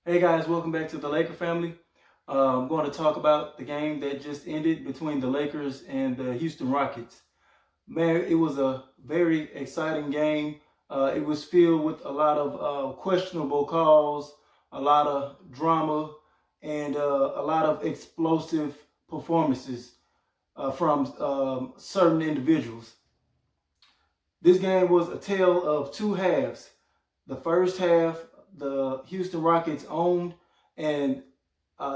Hey guys, welcome back to the Laker family. I'm going to talk about the game that just ended between the Lakers and the Houston Rockets. Man, it was a very exciting game. It was filled with a lot of questionable calls, a lot of drama, and a lot of explosive performances from certain individuals. This game was a tale of two halves. The first half, the Houston Rockets owned, and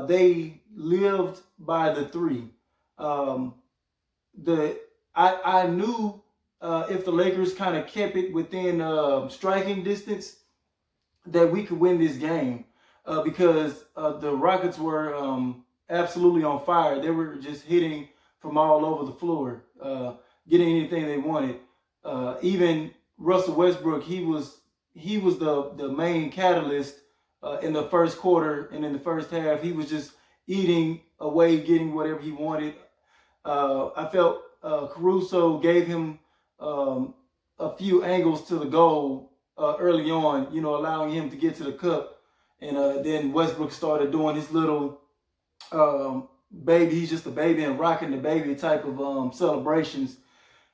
they lived by the three. Um, the I knew if the Lakers kind of kept it within striking distance that we could win this game because the Rockets were absolutely on fire. They were just hitting from all over the floor, getting anything they wanted. Even Russell Westbrook, he was the main catalyst in the first quarter and in the first half. He was just eating away, getting whatever he wanted. I felt Caruso gave him a few angles to the goal early on, allowing him to get to the cup. And then Westbrook started doing his little baby, he's just a baby and rocking the baby type of celebrations.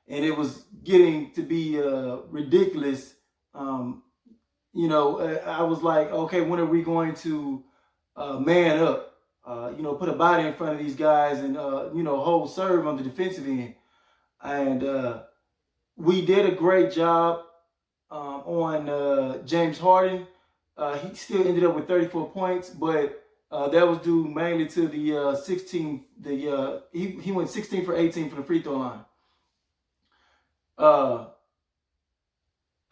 And it was getting to be ridiculous. I was like, okay, when are we going to man up? Put a body in front of these guys and, hold serve on the defensive end. And we did a great job on James Harden. He still ended up with 34 points, but that was due mainly to the 16. He went 16 for 18 for the free throw line.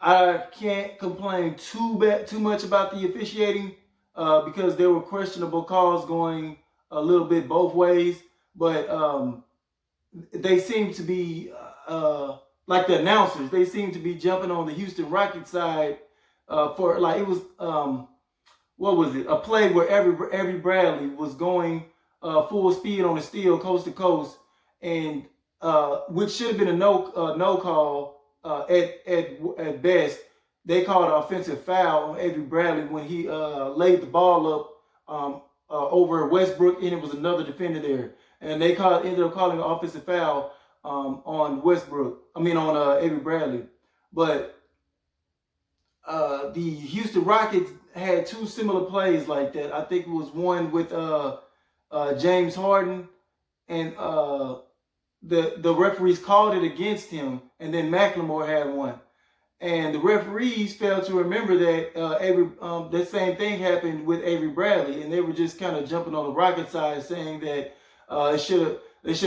I can't complain too much about the officiating because there were questionable calls going a little bit both ways, but they seem to be like the announcers. They seem to be jumping on the Houston Rockets side for like it was what was it? A play where Avery Bradley was going full speed on the steal, coast to coast, and which should have been a no call at best. They called an offensive foul on Avery Bradley when he laid the ball up over Westbrook, and it was another defender there, and they ended up calling an offensive foul on Westbrook. I mean on Avery Bradley, but the Houston Rockets had two similar plays like that. I think it was one with James Harden, and the referees called it against him, and then McLemore had one. And the referees failed to remember that that same thing happened with Avery Bradley, and they were just kind of jumping on the Rocket side, saying that it should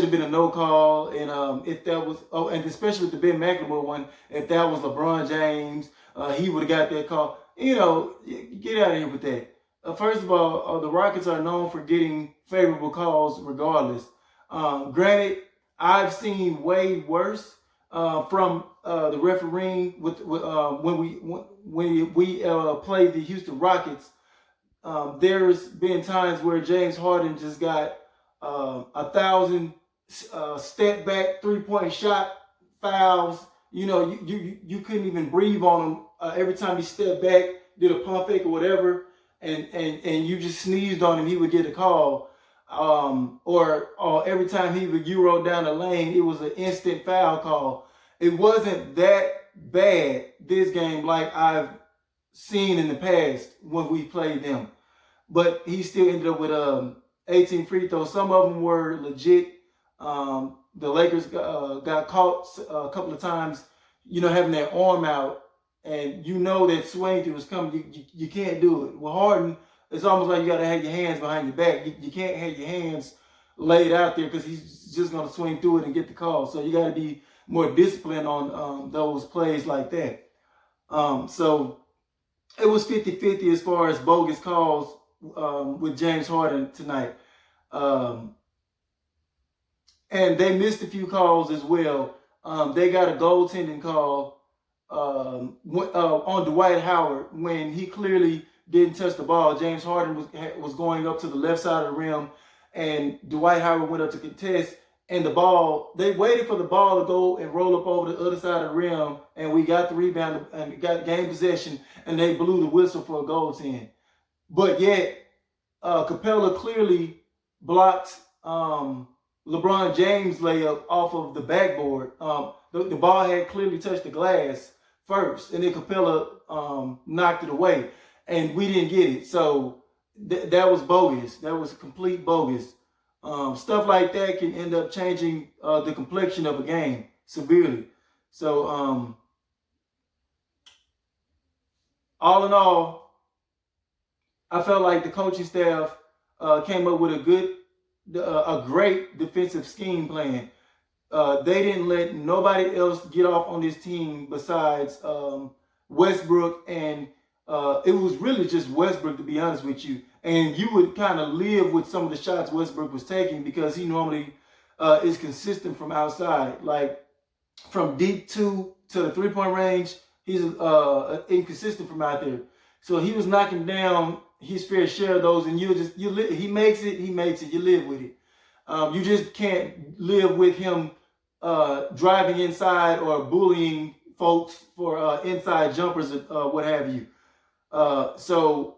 have been a no call, and if that was and especially with the Ben McLemore one, if that was LeBron James, he would have got that call. Get out of here with that. First of all, the Rockets are known for getting favorable calls regardless. Granted, I've seen way worse from the refereeing when we play the Houston Rockets. There's been times where James Harden just got 1,000 step back 3-point shot fouls. You couldn't even breathe on him every time he stepped back, did a pump fake or whatever, and you just sneezed on him, he would get a call. Or every time he would Euro down the lane, it was an instant foul call. It wasn't that bad this game like I've seen in the past when we played them. But he still ended up with 18 free throws. Some of them were legit. The Lakers got caught a couple of times, having their arm out, and that swing through was coming. You can't do it. With Harden, it's almost like you got to have your hands behind your back. You can't have your hands laid out there because he's just going to swing through it and get the call. So you got to be more disciplined on those plays like that. So it was 50-50 as far as bogus calls with James Harden tonight. And they missed a few calls as well. They got a goaltending call on Dwight Howard when he clearly didn't touch the ball. James Harden was going up to the left side of the rim, and Dwight Howard went up to contest. And they waited for the ball to go and roll up over the other side of the rim, and we got the rebound and got game possession, and they blew the whistle for a goaltend. but yet Capella clearly blocked LeBron James layup off of the backboard. The ball had clearly touched the glass first, and then Capella knocked it away, and we didn't get it. So that was bogus. That was complete bogus. Stuff like that can end up changing the complexion of a game severely. So all in all, I felt like the coaching staff came up with a great defensive scheme plan. They didn't let nobody else get off on this team besides Westbrook, and it was really just Westbrook, to be honest with you. And you would kind of live with some of the shots Westbrook was taking because he normally is consistent from outside. Like from deep two to the three-point range, he's inconsistent from out there. So he was knocking down his fair share of those, and he makes it, you live with it. You just can't live with him driving inside or bullying folks for inside jumpers or what have you. So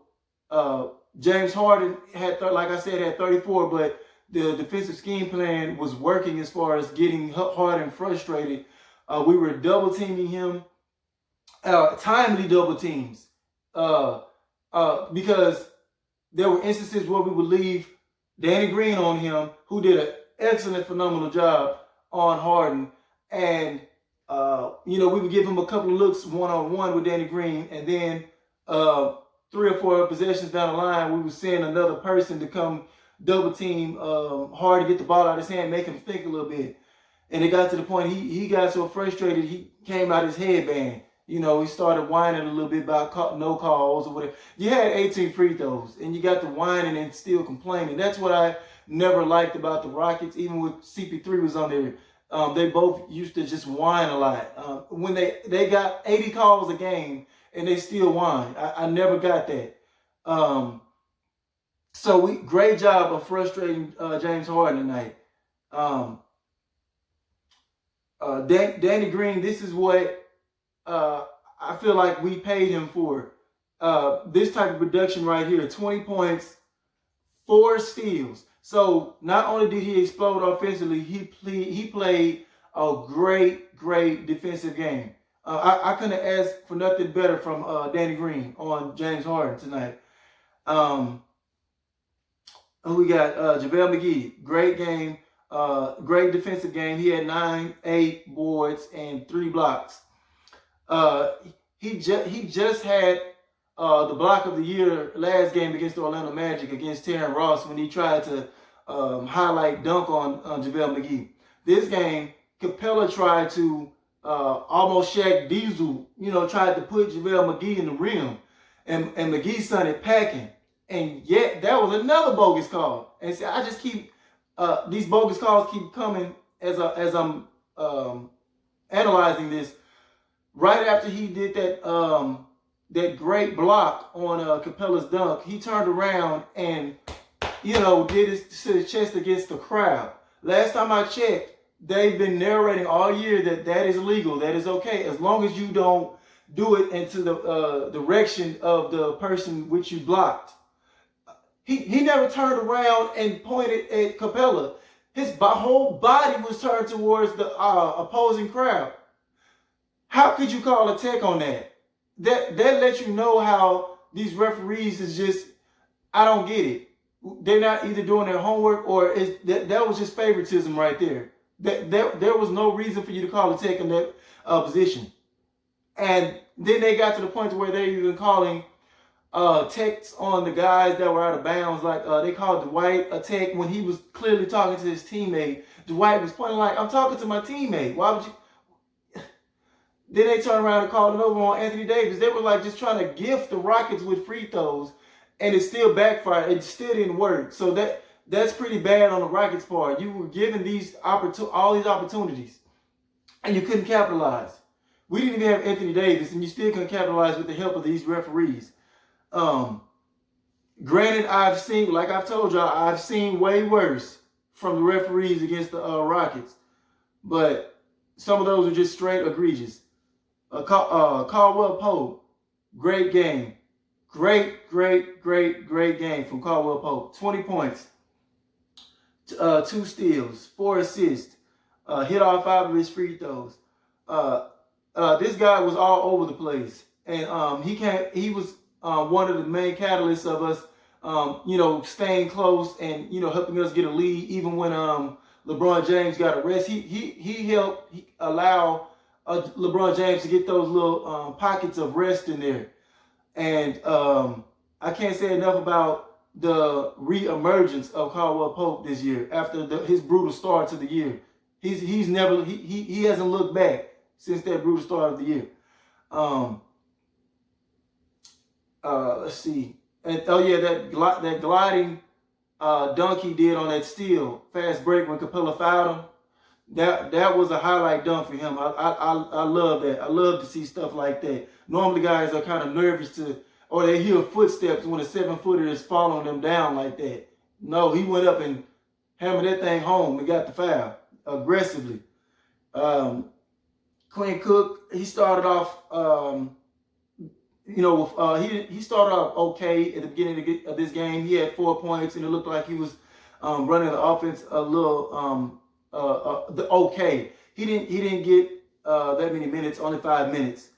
James Harden had, like I said, had 34, but the defensive scheme plan was working as far as getting Harden frustrated. We were double teaming him, timely double teams, because there were instances where we would leave Danny Green on him, who did an excellent, phenomenal job on Harden, and we would give him a couple of looks one-on-one with Danny Green, and then 3 or 4 possessions down the line, we would send another person to come double team Harden, get the ball out of his hand, make him think a little bit. And it got to the point he got so frustrated he came out his headband. He started whining a little bit about no calls or whatever. You had 18 free throws, and you got to whining and still complaining. That's what I never liked about the Rockets, even when CP3 was on there. They both used to just whine a lot. When they got 80 calls a game, and they still whine. I never got that. So great job of frustrating James Harden tonight. Danny Green, this is what I feel like we paid him for. This type of production right here, 20 points, 4 steals. So not only did he explode offensively, he played a great defensive game. I couldn't ask for nothing better from Danny Green on James Harden tonight. We got JaVale McGee, great game, great defensive game. He had 8 boards and 3 blocks. He just had the block of the year last game against the Orlando Magic against Terrence Ross when he tried to highlight dunk on JaVale McGee. This game, Capella tried to almost Shaq Diesel, tried to put JaVale McGee in the rim, and McGee sent it packing, and yet that was another bogus call. And see, I just keep these bogus calls keep coming as I'm analyzing this. Right after he did that great block on Capella's dunk, he turned around and did his chest against the crowd. Last time I checked, they've been narrating all year that is legal, that is okay, as long as you don't do it into the direction of the person which you blocked. He never turned around and pointed at Capella. His whole body was turned towards the opposing crowd. How could you call a tech on that? That lets you know how these referees is just, I don't get it. They're not either doing their homework or that was just favoritism right there. There was no reason for you to call a tech in that position. And then they got to the point where they're even calling techs on the guys that were out of bounds. Like they called Dwight a tech when he was clearly talking to his teammate. Dwight was pointing like, I'm talking to my teammate. Why would you? Then they turned around and called it over on Anthony Davis. They were like just trying to gift the Rockets with free throws, and it still backfired. It still didn't work. So that's pretty bad on the Rockets' part. You were given all these opportunities, and you couldn't capitalize. We didn't even have Anthony Davis, and you still couldn't capitalize with the help of these referees. Granted, like I've told y'all, I've seen way worse from the referees against the Rockets, but some of those are just straight egregious. Caldwell Pope, great game. Great game from Caldwell Pope. 20 points, 2 steals, 4 assists, hit all 5 of his free throws. This guy was all over the place, and he was one of the main catalysts of us, staying close and helping us get a lead even when LeBron James got a rest. He helped allow LeBron James to get those little pockets of rest in there, and I can't say enough about the re-emergence of Caldwell Pope this year after his brutal start to the year. He hasn't looked back since that brutal start of the year. Let's see. And that gliding dunk he did on that steal, fast break when Capella fouled him. That was a highlight dunk for him. I love that. I love to see stuff like that. Normally guys are kind of nervous or they hear footsteps when a 7-footer is following them down like that. No, he went up and hammered that thing home and got the foul aggressively. Quinn Cook, he started off, he started off okay at the beginning of this game. He had 4 points, and it looked like he was running the offense a little okay. He didn't get that many minutes, only 5 minutes.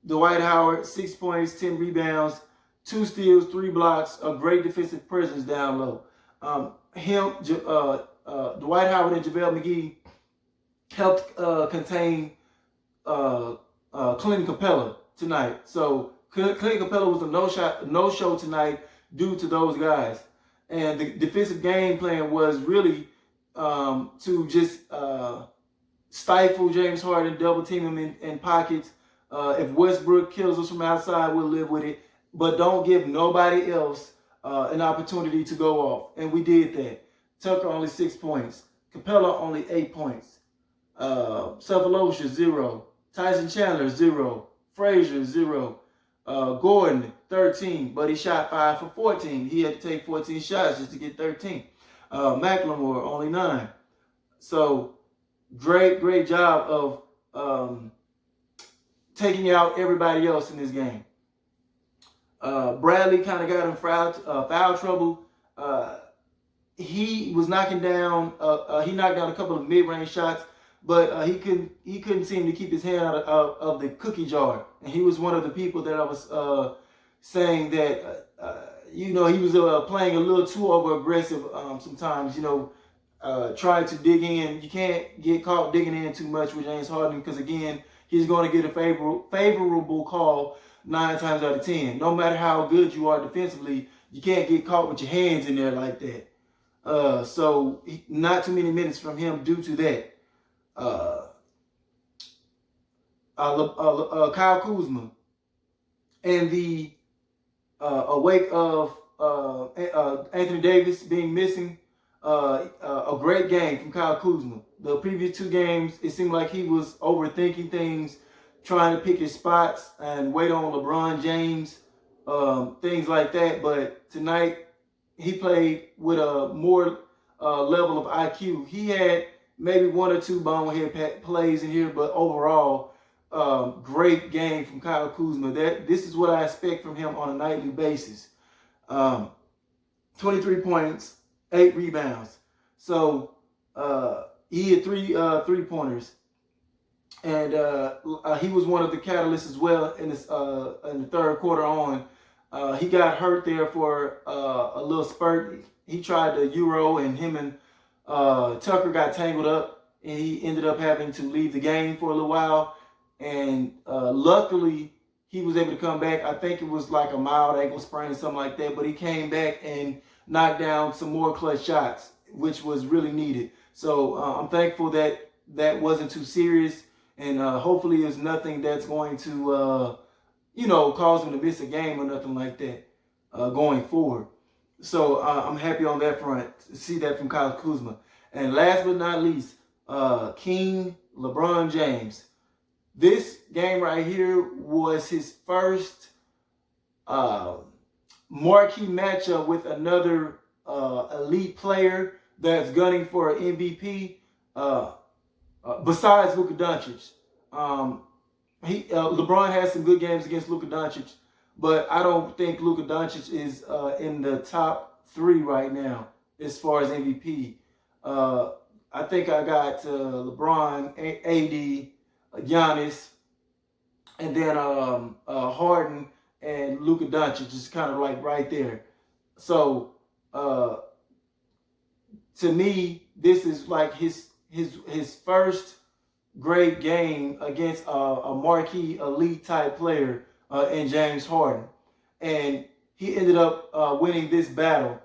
Dwight Howard, 6 points, 10 rebounds, 2 steals, 3 blocks, a great defensive presence down low. Dwight Howard and JaVale McGee helped contain Clint Capella tonight. So Clint Capella was a no-show tonight due to those guys. And the defensive game plan was really to just stifle James Harden, double team him in pockets. If Westbrook kills us from outside, we'll live with it. But don't give nobody else an opportunity to go off. And we did that. Tucker only 6 points. Capella only 8 points. Sefolosha 0. Tyson Chandler 0. Frazier 0. Gordon 13, but he shot 5 for 14. He had to take 14 shots just to get 13. McLemore only 9. So great job of taking out everybody else in this game. Bradley kind of got in foul trouble. He was knocking down. He knocked down a couple of mid-range shots, but he couldn't seem to keep his hand out of the cookie jar. And he was one of the people that I was saying that he was playing a little too over aggressive sometimes. Trying to dig in. You can't get caught digging in too much with James Harden because again, he's going to get a favorable call 9 times out of 10. No matter how good you are defensively, you can't get caught with your hands in there like that. So not too many minutes from him due to that. Kyle Kuzma and the awake of Anthony Davis being missing. A great game from Kyle Kuzma. The previous 2 games, it seemed like he was overthinking things, trying to pick his spots and wait on LeBron James, things like that. But tonight, he played with a more level of IQ. He had maybe 1 or 2 bonehead plays in here, but overall, great game from Kyle Kuzma. This is what I expect from him on a nightly basis. 23 points, 8 rebounds. So he had 3 3-pointers, and he was one of the catalysts as well in the third quarter on. He got hurt there for a little spurt. He tried the Euro, and him and Tucker got tangled up, and he ended up having to leave the game for a little while. And luckily, he was able to come back. I think it was like a mild ankle sprain, something like that. But he came back and knocked down some more clutch shots, which was really needed. So I'm thankful that that wasn't too serious. And hopefully it's nothing that's going to, cause him to miss a game or nothing like that going forward. So I'm happy on that front to see that from Kyle Kuzma. And last but not least, King LeBron James. This game right here was his first marquee matchup with another elite player that's gunning for an MVP besides Luka Doncic. LeBron had some good games against Luka Doncic, but I don't think Luka Doncic is in the top 3 right now as far as MVP. I think I got LeBron, AD, Giannis, and then Harden and Luka Doncic is kind of like right there. So to me, this is like his first great game against a marquee elite type player in James Harden, and he ended up winning this battle.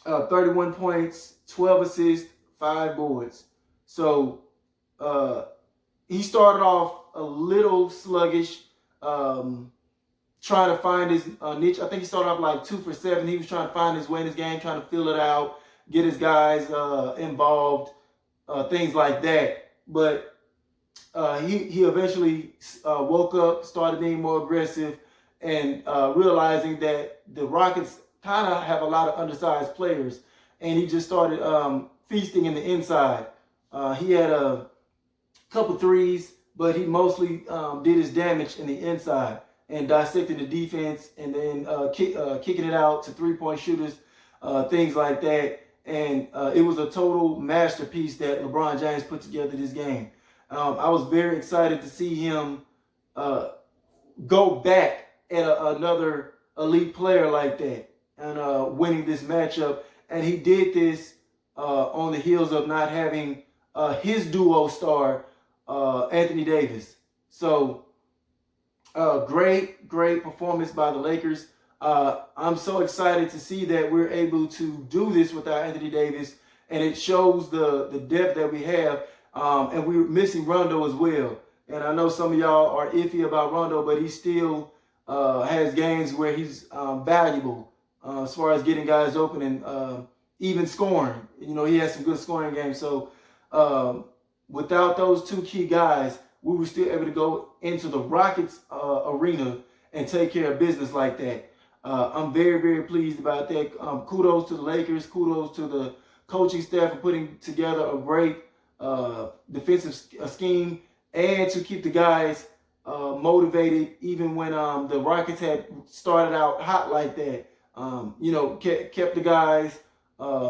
31 points, 12 assists, 5 boards. So he started off a little sluggish, trying to find his niche. I think he started off like 2 for 7. He was trying to find his way in his game, trying to fill it out, get his guys involved, things like that. But he eventually woke up, started being more aggressive, and realizing that the Rockets kind of have a lot of undersized players, and he just started feasting in the inside. He had a couple threes, but he mostly did his damage in the inside and dissecting the defense, and then kicking it out to three-point shooters, things like that. And it was a total masterpiece that LeBron James put together this game. I was very excited to see him go back at another elite player like that and winning this matchup. And he did this on the heels of not having his duo star, Anthony Davis. So great performance by the Lakers. I'm so excited to see that we're able to do this without Anthony Davis, and it shows the depth that we have. And we're missing Rondo as well. And I know some of y'all are iffy about Rondo, but he still has games where he's valuable as far as getting guys open and even scoring. You know, he has some good scoring games. So without those two key guys, we were still able to go into the Rockets arena and take care of business like that. I'm very pleased about that. Kudos to the Lakers. Kudos to the coaching staff for putting together a great defensive scheme, and to keep the guys motivated even when the Rockets had started out hot like that. You know, kept the guys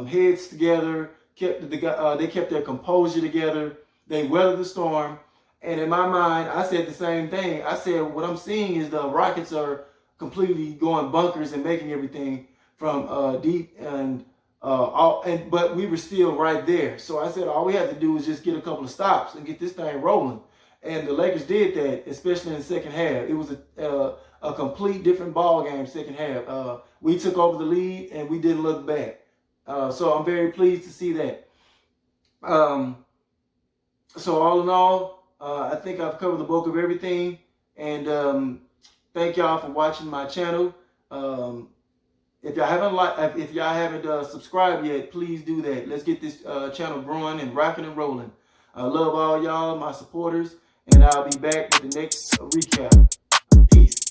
heads together, they kept their composure together. They weathered the storm. And in my mind, I said the same thing. I said, what I'm seeing is the Rockets are completely going bunkers and making everything from deep, but we were still right there. So I said all we had to do was just get a couple of stops and get this thing rolling. And the Lakers did that, especially in the second half. It was a complete different ball game second half. We took over the lead and we didn't look back. So I'm very pleased to see that. So all in all, I think I've covered the bulk of everything. And thank y'all for watching my channel. If y'all haven't subscribed yet, please do that. Let's get this channel growing and rocking and rolling. I love all y'all, my supporters, and I'll be back with the next recap. Peace.